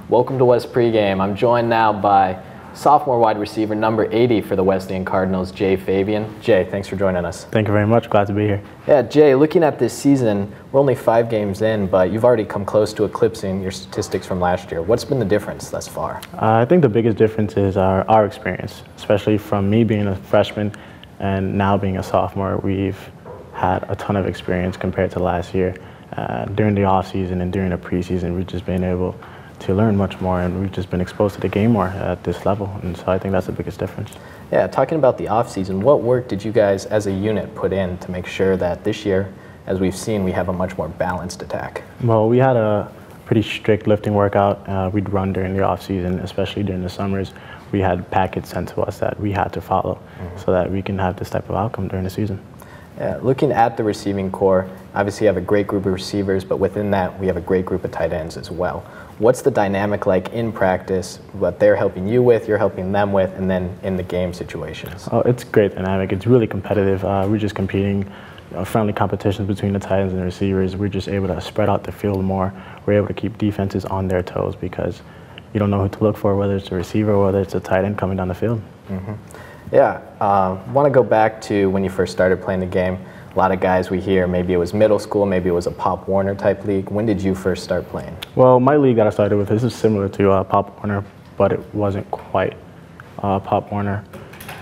Welcome to WesPregame. I'm joined now by sophomore wide receiver number 80 for the Wesleyan Cardinals, Fabien. Jay, thanks for joining us. Thank you very much. Glad to be here. Yeah, Jay, looking at this season, we're only 5 games in, but you've already come close to eclipsing your statistics from last year. What's been the difference thus far? I think the biggest difference is our experience, especially from me being a freshman and now being a sophomore. We've had a ton of experience compared to last year. During the offseason and during the preseason, we've just been able to learn much more, and we've just been exposed to the game more at this level, and so I think that's the biggest difference. Yeah, talking about the offseason, what work did you guys as a unit put in to make sure that this year, as we've seen, we have a much more balanced attack? Well, we had a pretty strict lifting workout we'd run during the offseason, especially during the summers. We had packets sent to us that we had to follow so that we can have this type of outcome during the season. Yeah, looking at the receiving core, obviously you have a great group of receivers, but within that we have a great group of tight ends as well. What's the dynamic like in practice, what they're helping you with, you're helping them with, and then in the game situations? Oh, it's great dynamic. It's really competitive. We're just competing, friendly competitions between the tight ends and the receivers. We're just able to spread out the field more. We're able to keep defenses on their toes because you don't know who to look for, whether it's a receiver or whether it's a tight end coming down the field. Yeah, want to go back to when you first started playing the game. A lot of guys we hear, maybe it was middle school, maybe it was a Pop Warner type league. When did you first start playing? Well, my league that I started with, this is similar to Pop Warner, but it wasn't quite Pop Warner.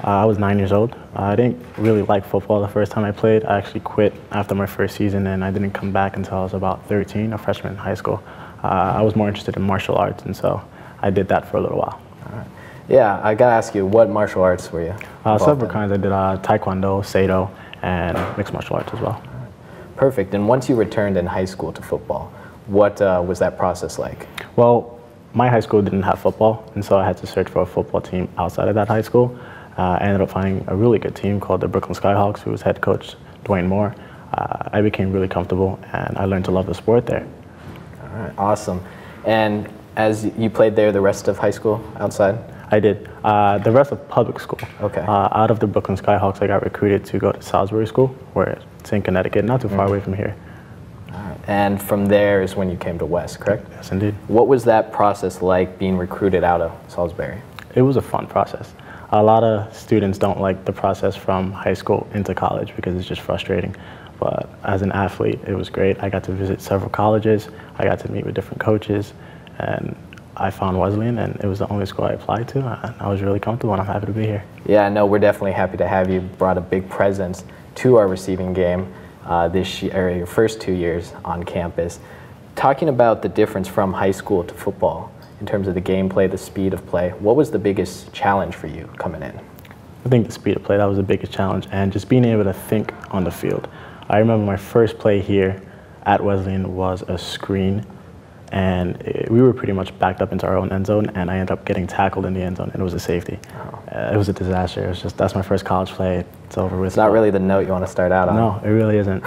I was 9 years old. I didn't really like football the first time I played. I actually quit after my first season, and I didn't come back until I was about 13, a freshman in high school. I was more interested in martial arts, and so I did that for a little while. All right. Yeah, I got to ask you, what martial arts were you several kinds. I did Taekwondo, Seido, and mixed martial arts as well. Perfect. And once you returned in high school to football, what was that process like? Well, my high school didn't have football, and so I had to search for a football team outside of that high school. I ended up finding a really good team called the Brooklyn Skyhawks, who was head coach Dwayne Moore. I became really comfortable, and I learned to love the sport there. All right, awesome. And as you played there the rest of high school outside? I did. The rest of public school. Okay. Out of the Brooklyn Skyhawks, I got recruited to go to Salisbury School, where it's in Connecticut, not too far away from here. All right. And from there is when you came to West, correct? Yes, indeed. What was that process like, being recruited out of Salisbury? It was a fun process. A lot of students don't like the process from high school into college because it's just frustrating. But as an athlete, it was great. I got to visit several colleges. I got to meet with different coaches, and I found Wesleyan, and it was the only school I applied to. I was really comfortable, and I'm happy to be here. Yeah, no, we're definitely happy to have you. Brought a big presence to our receiving game this year, or your first 2 years on campus. Talking about the difference from high school to football in terms of the gameplay, the speed of play, what was the biggest challenge for you coming in? I think the speed of play, that was the biggest challenge, and just being able to think on the field. I remember my first play here at Wesleyan was a screen, and we were pretty much backed up into our own end zone, and I ended up getting tackled in the end zone, and it was a safety. It was a disaster. It was just, that's my first college play. It's over with. It's not really the note you want to start out on. No, it really isn't.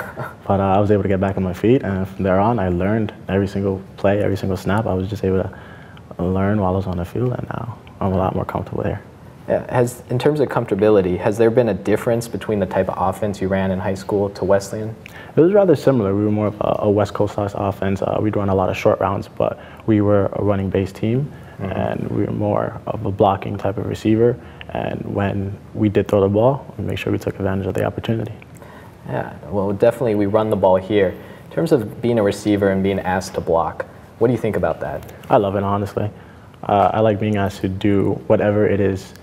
But I was able to get back on my feet, and from there on, I learned every single play, every single snap. I was just able to learn while I was on the field, and now I'm a lot more comfortable there. Yeah. In terms of comfortability, has there been a difference between the type of offense you ran in high school to Wesleyan? It was rather similar. We were more of a West Coast style offense. We'd run a lot of short rounds, but we were a running base team, and we were more of a blocking type of receiver. And when we did throw the ball, we made sure we took advantage of the opportunity. Yeah, well, definitely we run the ball here. In terms of being a receiver and being asked to block, what do you think about that? I love it, honestly. I like being asked to do whatever it is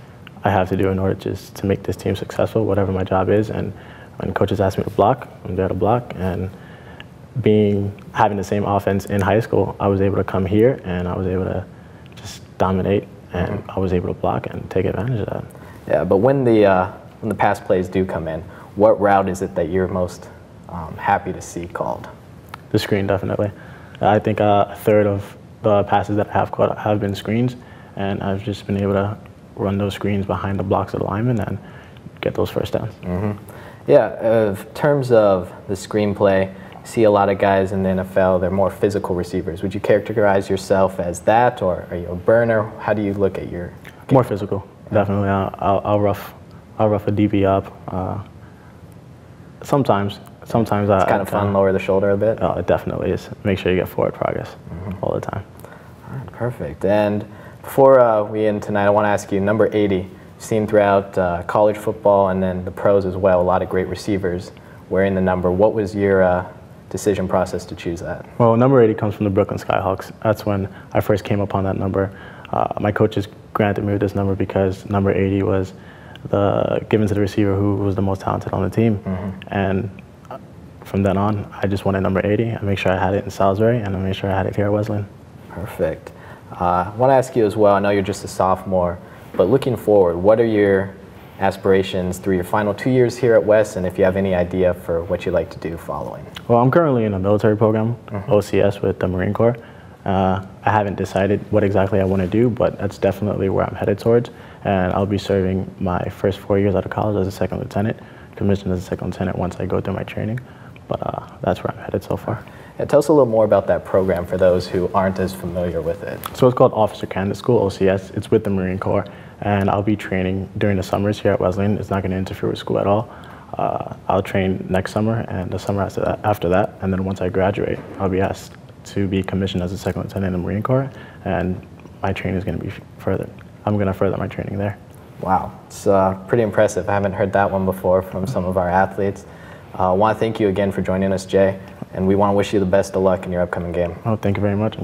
I have to do in order just to make this team successful, whatever my job is. And when coaches ask me to block, I'm there to block. And having the same offense in high school, I was able to come here and I was able to just dominate, and I was able to block and take advantage of that. Yeah, but when the pass plays do come in, what route is it that you're most happy to see called? The screen, definitely. I think a third of the passes that I have caught have been screens, and I've just been able to run those screens behind the blocks of the linemen and get those first downs. Yeah, in terms of the screenplay, see a lot of guys in the NFL, they're more physical receivers. Would you characterize yourself as that, or are you a burner? How do you look at your game? More physical, definitely. I'll rough a DB up. Sometimes it's kind of fun, lower the shoulder a bit. Oh, it definitely is. Make sure you get forward progress all the time. All right, perfect. And before we end tonight, I want to ask you, number 80, seen throughout college football and then the pros as well, a lot of great receivers wearing the number. What was your decision process to choose that? Well, number 80 comes from the Brooklyn Skyhawks. That's when I first came upon that number. My coaches granted me this number because number 80 was given to the receiver who was the most talented on the team. And from then on, I just wanted number 80. I make sure I had it in Salisbury, and I made sure I had it here at Wesleyan. Perfect. I want to ask you as well, I know you're just a sophomore, but looking forward, what are your aspirations through your final 2 years here at Wes, and if you have any idea for what you'd like to do following? Well, I'm currently in a military program, OCS, with the Marine Corps. I haven't decided what exactly I want to do, but that's definitely where I'm headed towards. And I'll be serving my first 4 years out of college as a second lieutenant, commissioned as a second lieutenant once I go through my training. But that's where I'm headed so far. Yeah, tell us a little more about that program for those who aren't as familiar with it. So it's called Officer Candidate School, OCS. It's with the Marine Corps. And I'll be training during the summers here at Wesleyan. It's not going to interfere with school at all. I'll train next summer and the summer after that. And then once I graduate, I'll be asked to be commissioned as a second lieutenant in the Marine Corps. And my training is going to be further. I'm going to further my training there. Wow, it's pretty impressive. I haven't heard that one before from some of our athletes. I want to thank you again for joining us, Jay. And we want to wish you the best of luck in your upcoming game. Oh, thank you very much.